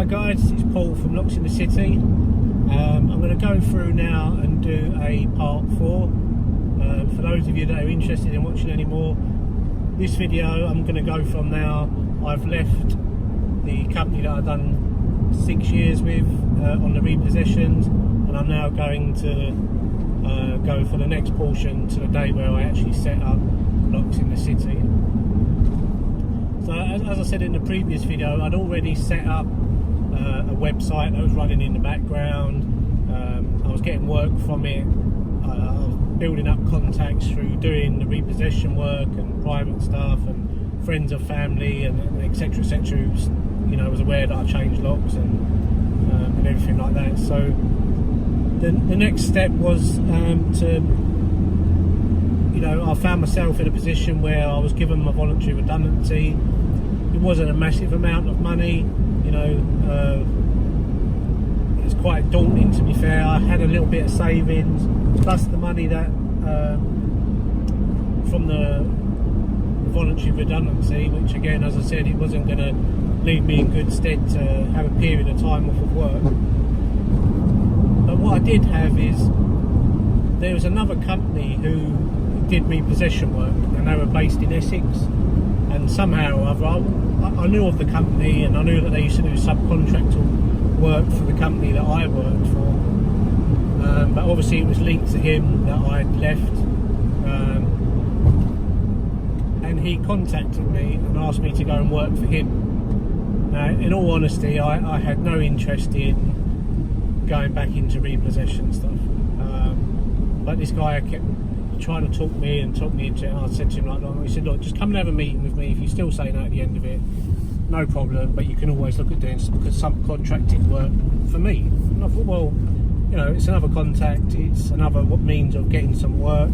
Hi guys, this is Paul from Locks in the City. I'm going to go through now and do a part 4. For those of you that are interested in watching any more, this video I'm going to go from now. I've left the company that I've done 6 years with on the repossessions, and I'm now going to go for the next portion to the day where I actually set up Locks in the City. So as I said in the previous video, I'd already set up a website that was running in the background. I was getting work from it. I was building up contacts through doing the repossession work and private stuff, and friends of family and etc etc, who was aware that I changed locks and everything like that. So the next step was I found myself in a position where I was given my voluntary redundancy. It wasn't a massive amount of money, it's quite daunting, to be fair. I had a little bit of savings, plus the money that from the voluntary redundancy, which again, as I said, it wasn't going to leave me in good stead to have a period of time off of work. But what I did have is, there was another company who did repossession work, and they were based in Essex, and somehow or other I knew of the company, and I knew that they used to do subcontractor work for the company that I worked for, but obviously it was linked to him that I'd left, and he contacted me and asked me to go and work for him. Now, in all honesty, I had no interest in going back into repossession stuff, but this guy kept trying to talk me into it. I said to him, he said, look, just come and have a meeting with me. If you still say no at the end of it, no problem, but you can always look at doing some subcontracting work for me. And I thought, well, it's another contact, it's another means of getting some work,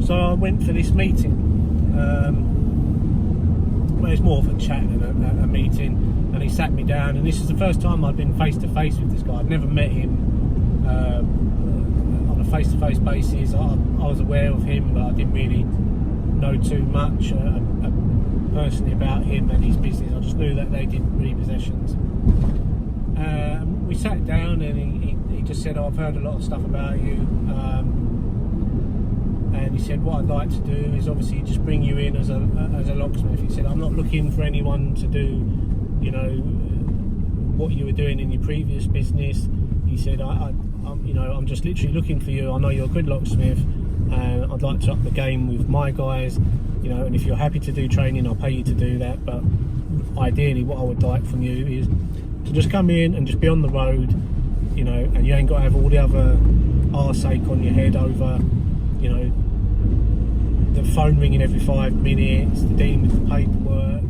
So I went for this meeting. Well, it's more of a chat than a meeting, and he sat me down, and this is the first time I'd been face to face with this guy. I'd never met him on a face-to-face basis. I was aware of him, but I didn't really know too much personally about him and his business. I just knew that they did repossessions. We sat down, and he just said, I've heard a lot of stuff about you, and he said, what I'd like to do is obviously just bring you in as a locksmith. He said, I'm not looking for anyone to do what you were doing in your previous business. He said, I'm just literally looking for you. I know you're a good locksmith, and I'd like to up the game with my guys, and if you're happy to do training, I'll pay you to do that. But ideally, what I would like from you is to just come in and just be on the road, and you ain't got to have all the other arseache on your head over, the phone ringing every 5 minutes, dealing with the paperwork,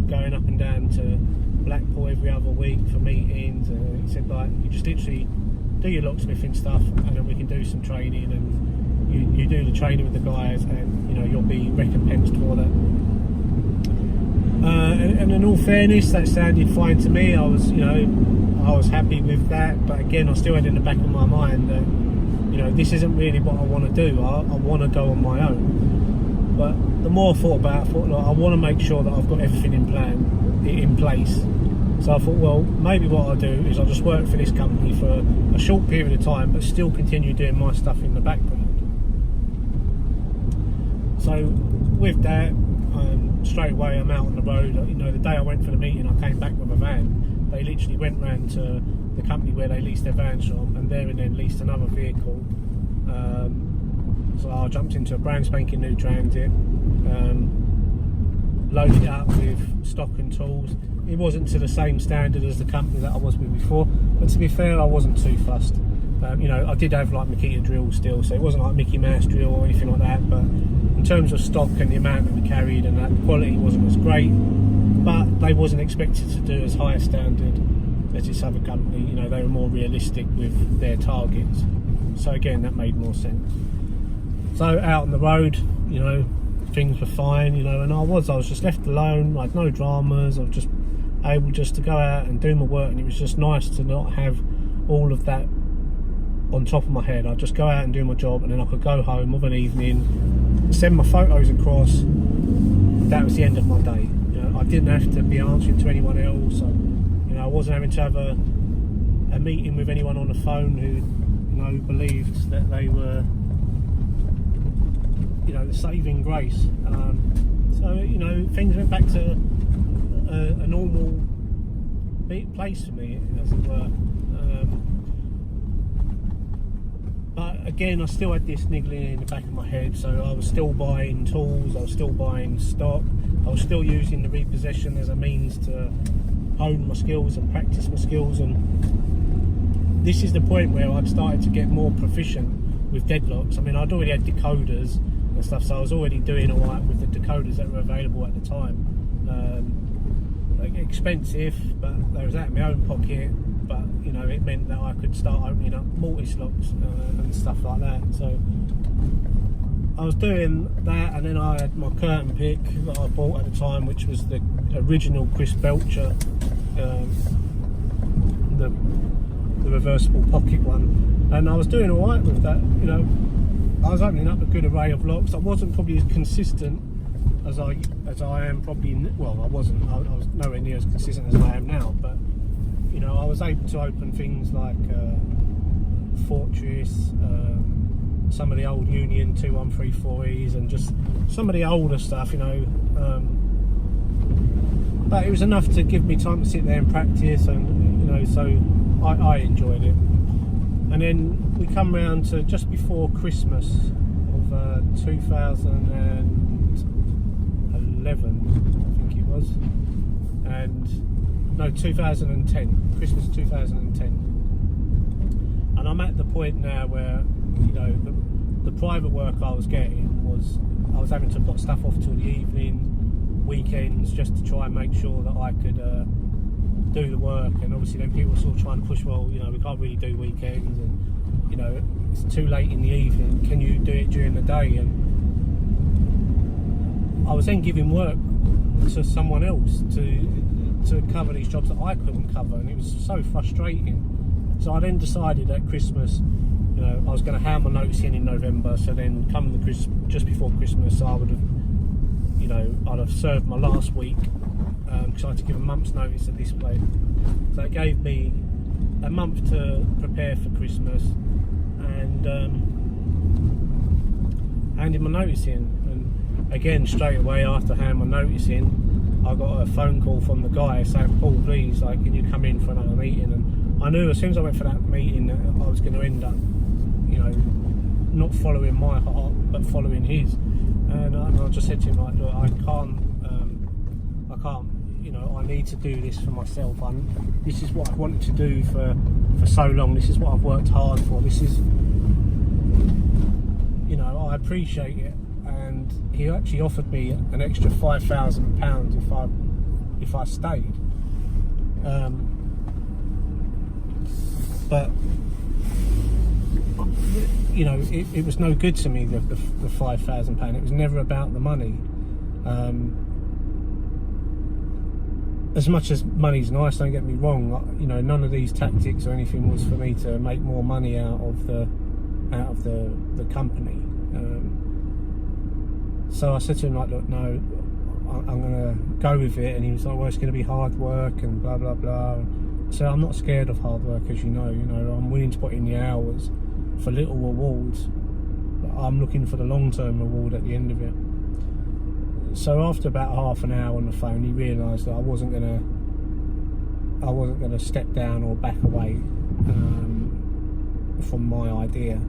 going up and down to Blackpool every other week for meetings. And he said, you just literally do your locksmithing stuff, and then we can do some training, and you do the training with the guys, and you'll be recompensed for that. And in all fairness, that sounded fine to me. I was happy with that, but again, I still had in the back of my mind that this isn't really what I want to do. I want to go on my own. But the more I thought about it, I thought, look, I want to make sure that I've got everything in place. So I thought, well, maybe what I'll do is I'll just work for this company for a short period of time, but still continue doing my stuff in the background. So with that, straight away I'm out on the road. The day I went for the meeting, I came back with a van. They literally went round to the company where they leased their vans from, and there and then leased another vehicle. So I jumped into a brand spanking new Transit, loaded it up with stock and tools. It wasn't to the same standard as the company that I was with before, but to be fair, I wasn't too fussed. I did have like Makita drills still, so it wasn't like Mickey Mouse drill or anything like that, but in terms of stock and the amount that we carried, and that, the quality wasn't as great, but they wasn't expected to do as high a standard as this other company. They were more realistic with their targets, so again, that made more sense. So out on the road, things were fine, and I was just left alone. I had no dramas. I was just able to go out and do my work, and it was just nice to not have all of that on top of my head. I'd just go out and do my job, and then I could go home of an evening, send my photos across. That was the end of my day. I didn't have to be answering to anyone else. I I wasn't having to have a meeting with anyone on the phone who, believed that they were, the saving grace. So things went back to a normal place for me, as it were. But again, I still had this niggling in the back of my head, so I was still buying tools, I was still buying stock, I was still using the repossession as a means to hone my skills and practice my skills. And this is the point where I'd started to get more proficient with deadlocks. I mean, I'd already had decoders and stuff, so I was already doing all right with the decoders that were available at the time. Expensive, but they was out of my own pocket, but it meant that I could start opening up multi-locks and stuff like that. So I was doing that, and then I had my curtain pick that I bought at the time, which was the original Chris Belcher, the reversible pocket one, and I was doing all right with that. I was opening up a good array of locks. I wasn't probably as consistent as I am probably. Well, I wasn't. I was nowhere near as consistent as I am now, but I was able to open things like Fortress, some of the old Union 2134Es, and just some of the older stuff, but it was enough to give me time to sit there and practice, and so I enjoyed it. And then we come round to just before Christmas of 2011, I think it was, and no, 2010, Christmas 2010, and I'm at the point now where the private work I was getting was, I was having to put stuff off till the evening, weekends, just to try and make sure that I could do the work. And obviously then people were sort of trying to push, well, we can't really do weekends, and it's too late in the evening, can you do it during the day? And I was then giving work to someone else to cover these jobs that I couldn't cover, and it was so frustrating. So I then decided at Christmas, I was going to hand my notice in November, so then come just before Christmas, I would have, I'd have served my last week, because I had to give a month's notice at this place. So it gave me a month to prepare for Christmas, and handed my notice in. And again, straight away after handing my notice in, I got a phone call from the guy saying, "Paul, please, can you come in for another meeting?" And I knew as soon as I went for that meeting, I was going to end up, not following my heart, but following his. And I just said to him, look, I can't, I need to do this for myself. This is what I've wanted to do for so long. This is what I've worked hard for. This is, I appreciate it. And he actually offered me an extra £5,000 if I stayed. But it was no good to me, the £5,000. It was never about the money. As much as money's nice, don't get me wrong, none of these tactics or anything was for me to make more money out of the company. So I said to him, look, no, I'm going to go with it. And he was like, well, it's going to be hard work and blah blah blah. So I'm not scared of hard work, as you know, I'm willing to put in the hours for little rewards, but I'm looking for the long-term reward at the end of it. So after about half an hour on the phone, he realised that I wasn't gonna step down or back away from my idea.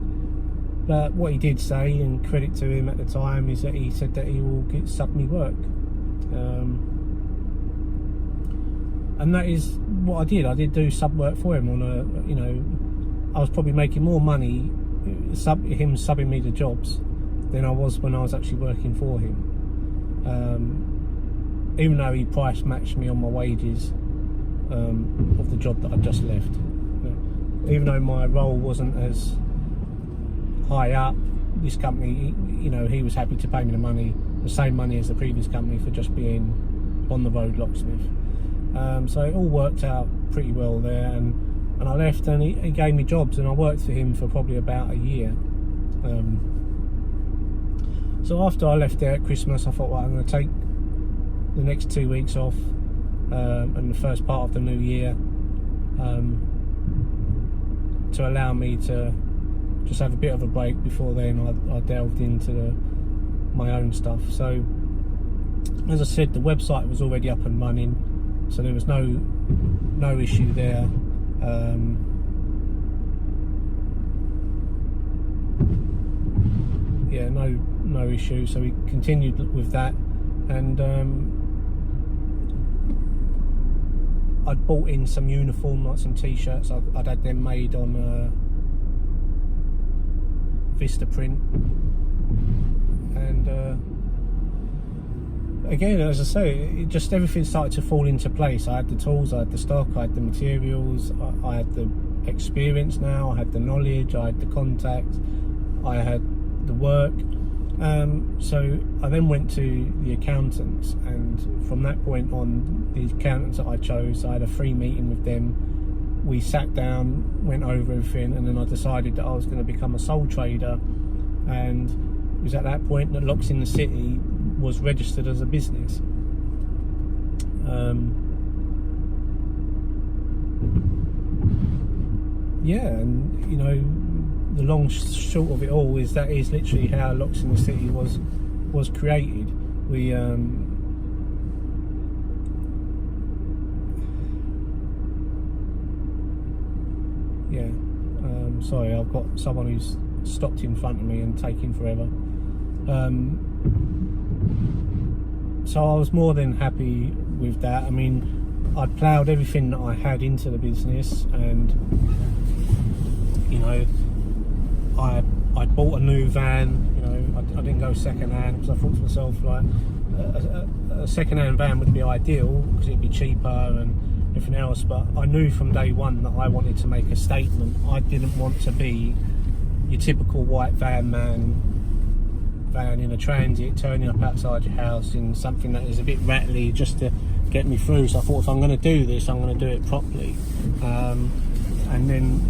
But what he did say, and credit to him at the time, is that he said that he will sub me work, and that is what I did. I did do sub work for him on I was probably making more money him subbing me the jobs than I was when I was actually working for him. Even though he price matched me on my wages of the job that I just left. Even though my role wasn't as high up, this company, he was happy to pay me the same money as the previous company for just being on the road locksmith. So it all worked out pretty well there, and I left, and he gave me jobs, and I worked for him for probably about a year. So after I left there at Christmas, I thought, well, I'm going to take the next 2 weeks off, and the first part of the new year, to allow me to just have a bit of a break before then I delved into my own stuff. So as I said, the website was already up and running, so there was no issue there. Yeah, no issue. So we continued with that, and I'd bought in some uniform, like some t-shirts. I'd had them made on Vista print, and again, as I say, just everything started to fall into place. I had the tools, I had the stock, I had the materials, I had the experience now, I had the knowledge, I had the contacts, I had the work. So I then went to the accountants, and from that point on, the accountants that I chose, I had a free meeting with them. We sat down, went over everything, and then I decided that I was going to become a sole trader. And it was at that point that Locks in the City was registered as a business. Yeah, and you know, the long short of it all is that is literally how Locks in the City was created. We sorry, I've got someone who's stopped in front of me and taking forever. So I was more than happy with that. I mean, I'd ploughed everything that I had into the business, and you know, I'd bought a new van. You know, I didn't go second hand, because I thought to myself, like, a second hand van would be ideal because it'd be cheaper and everything else. But I knew from day one that I wanted to make a statement. I didn't want to be your typical white van in a transit, turning up outside your house in something that is a bit rattly just to get me through. So I thought, if I'm going to do this, I'm going to do it properly. And then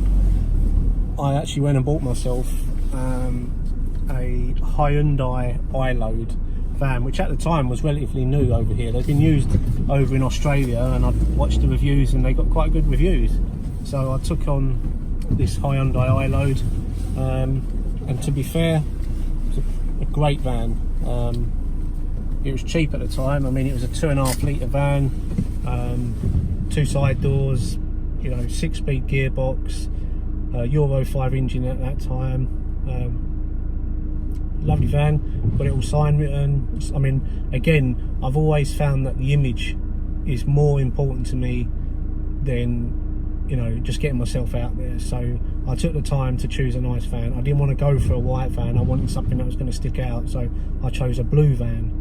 I actually went and bought myself a Hyundai iLoad van, which at the time was relatively new over here. They've been used over in Australia, and I've watched the reviews and they got quite good reviews. So I took on this Hyundai iLoad, and to be fair, it was a great van. It was cheap at the time. I mean, it was a 2.5 litre van, 2 side doors, you know, 6-speed gearbox, Euro 5 engine at that time. Lovely van, got it all sign written. I mean, again, I've always found that the image is more important to me than, you know, just getting myself out there. So I took the time to choose a nice van. I didn't want to go for a white van. I wanted something that was going to stick out, so I chose a blue van.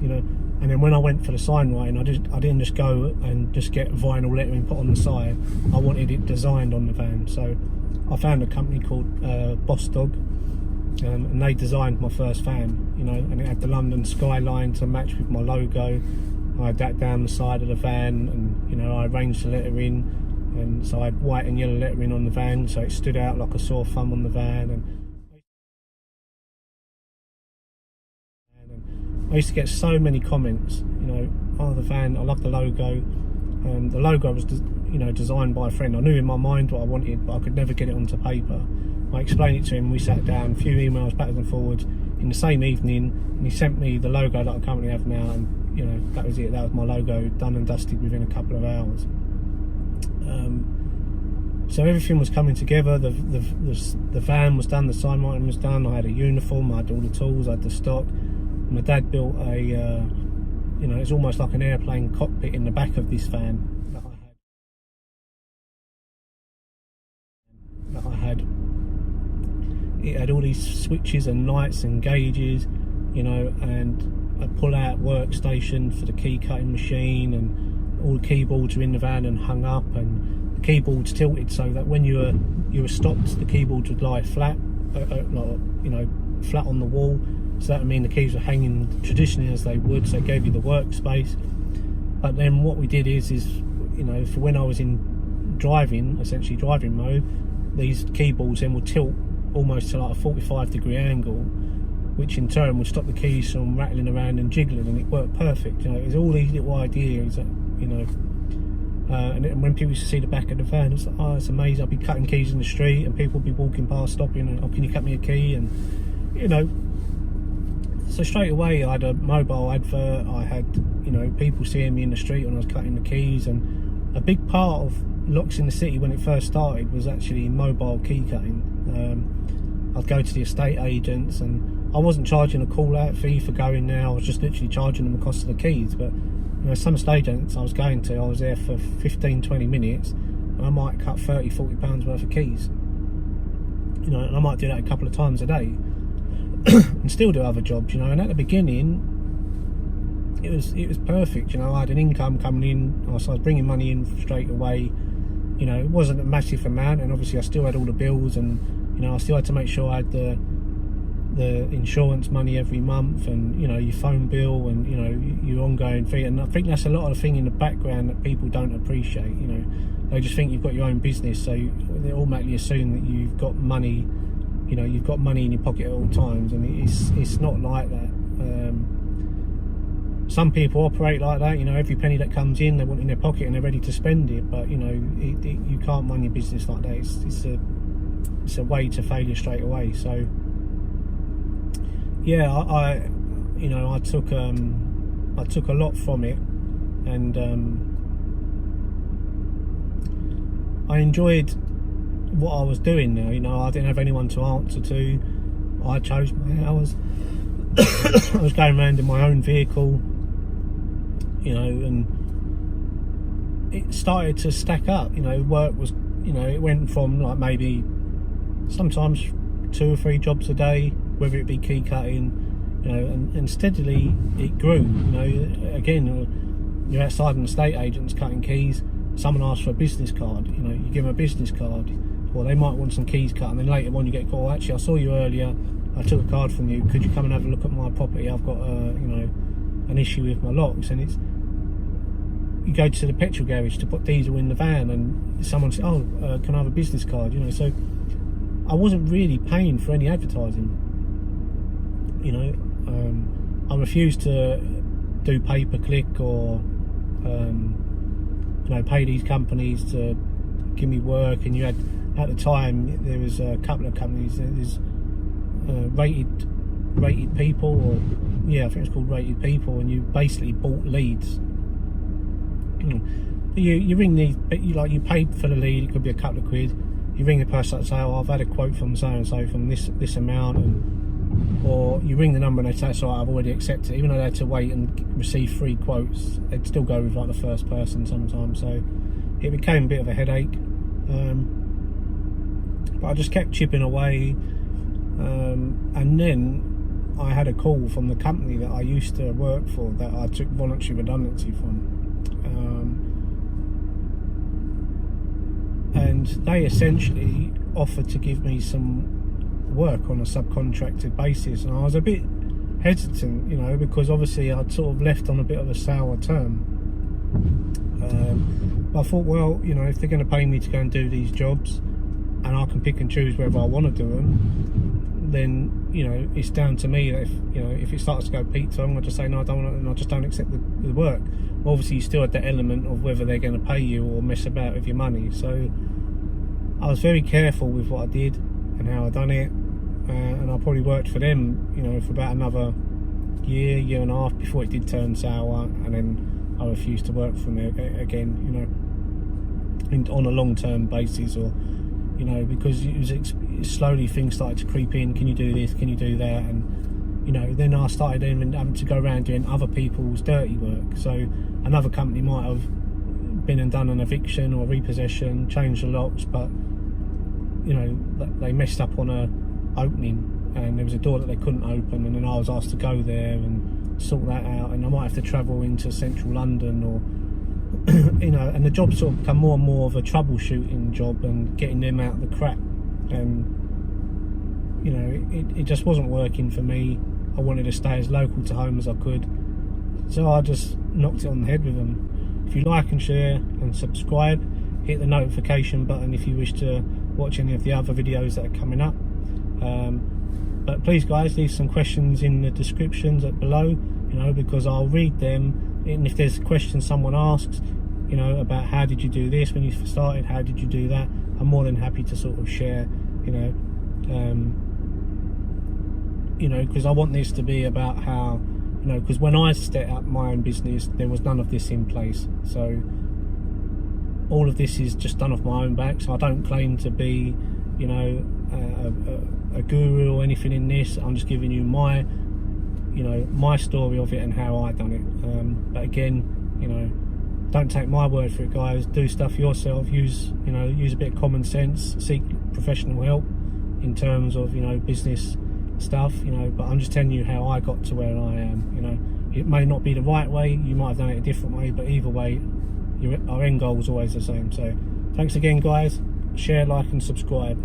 You know, and then when I went for the sign writing, I didn't just go and just get vinyl lettering put on the side. I wanted it designed on the van. So I found a company called Boss Dog, and they designed my first van, you know, and it had the London skyline to match with my logo. I had that down the side of the van, and you know, I arranged the lettering, and so I had white and yellow lettering on the van, so it stood out like a sore thumb on the van. And I used to get so many comments, you know, oh, the van, I love the logo. The logo was, you know, designed by a friend. I knew in my mind what I wanted, but I could never get it onto paper. I explained it to him, we sat down, a few emails backwards and forwards in the same evening, and he sent me the logo that I currently have now, and you know, that was it. That was my logo, done and dusted within a couple of hours. So everything was coming together. The van was done, the sign writing was done, I had a uniform, I had all the tools, I had the stock. My dad built a, you know, it's almost like an airplane cockpit in the back of this van that I had. It had all these switches and lights and gauges, you know, and a pull-out workstation for the key cutting machine, and all the keyboards were in the van and hung up, and the keyboards tilted so that when you were stopped, the keyboards would lie flat, you know, flat on the wall. So that would mean the keys were hanging traditionally as they would, so it gave you the workspace. But then what we did is you know, for when I was in driving, essentially driving mode, these keyboards then would tilt almost to like a 45-degree angle, which in turn would stop the keys from rattling around and jiggling, and it worked perfect. You know, it was all these little ideas that, you know, And when people used to see the back of the van, it's like, oh, it's amazing. I'll be cutting keys in the street and people will be walking past, stopping, and, oh, can you cut me a key? And, you know, so straight away I had a mobile advert. I had, you know, people seeing me in the street when I was cutting the keys. And a big part of Locks in the City when it first started was actually mobile key cutting. I'd go to the estate agents, and I wasn't charging a call out fee for going there. I was just literally charging them the cost of the keys. But you know, some estate agents I was going to, I was there for 15-20 minutes and I might cut 30-40 pounds worth of keys, you know, and I might do that a couple of times a day and still do other jobs, you know. And at the beginning it was perfect, you know. I had an income coming in, so I was bringing money in straight away, you know. It wasn't a massive amount, and obviously I still had all the bills, and you know, I still had to make sure I had the insurance money every month, and you know, your phone bill, and you know, your ongoing fee. And I think that's a lot of the thing in the background that people don't appreciate, you know. They just think you've got your own business, so they automatically assume that you've got money, you know, you've got money in your pocket at all times, and it's not like that. Some people operate like that, you know. Every penny that comes in they want in their pocket and they're ready to spend it, but you know, you can't run your business like that. It's a way to failure straight away. So yeah, I you know, I took a lot from it, and I enjoyed what I was doing now. You know, I didn't have anyone to answer to. I chose my hours. I was going around in my own vehicle, you know, and it started to stack up. You know, work was, you know, it went from like maybe sometimes 2 or 3 jobs a day, whether it be key cutting, you know, and steadily it grew. You know, again, you're outside an estate agent's cutting keys, someone asks for a business card, you know, you give them a business card, or they might want some keys cut, and then later on you get a call, actually I saw you earlier, I took a card from you, could you come and have a look at my property? I've got you know, an issue with my locks. And it's, you go to the petrol garage to put diesel in the van, and someone says, oh, can I have a business card? You know, so I wasn't really paying for any advertising, you know. I refused to do pay-per-click or you know, pay these companies to give me work. And you had, at the time, there was a couple of companies, there's rated people, or yeah, I think it's called Rated People, and you basically bought leads. You ring these, you paid for the lead, it could be a couple of quid. You ring the person and say, oh, I've had a quote from so and so from this amount, or you ring the number and they say, so I've already accepted it. Even though they had to wait and receive 3 quotes, they'd still go with like the first person sometimes. So it became a bit of a headache, but I just kept chipping away. And then I had a call from the company that I used to work for, that I took voluntary redundancy from, and they essentially offered to give me some work on a subcontracted basis. And I was a bit hesitant, you know, because obviously I'd sort of left on a bit of a sour term. But I thought, well, you know, if they're going to pay me to go and do these jobs, and I can pick and choose whether I want to do them, then, you know, it's down to me that if, you know, if it starts to go pizza, I'm going to just say no, I don't want to, and I just don't accept the work. Obviously you still had the element of whether they're going to pay you or mess about with your money. So I was very careful with what I did and how I done it, and I probably worked for them, you know, for about another year and a half before it did turn sour, and then I refused to work for them again, you know, on a long-term basis, or, you know, because it was slowly things started to creep in. Can you do this? Can you do that? And, you know, then I started even having to go around doing other people's dirty work. So another company might have been and done an eviction or repossession, changed the locks, but, you know, they messed up on a opening, and there was a door that they couldn't open, and then I was asked to go there and sort that out, and I might have to travel into central London, or you know, and the job sort of become more and more of a troubleshooting job and getting them out of the crap, and you know, it just wasn't working for me. I wanted to stay as local to home as I could, so I just knocked it on the head with them. If you like and share and subscribe, hit the notification button if you wish to watch any of the other videos that are coming up. But please guys, leave some questions in the descriptions below, you know, because I'll read them, and if there's questions someone asks, you know, about how did you do this when you started, how did you do that, I'm more than happy to sort of share, you know, because I want this to be about how, you know, because when I set up my own business, there was none of this in place. So all of this is just done off my own back. So I don't claim to be, you know, a guru or anything in this. I'm just giving you my, you know, my story of it and how I done it. But again, you know, don't take my word for it, guys. Do stuff yourself. Use, you know, use a bit of common sense. Seek professional help in terms of, you know, business stuff, you know. But I'm just telling you how I got to where I am. You know, it may not be the right way. You might have done it a different way, but either way, our end goal was always the same. So thanks again, guys. Share, like and subscribe.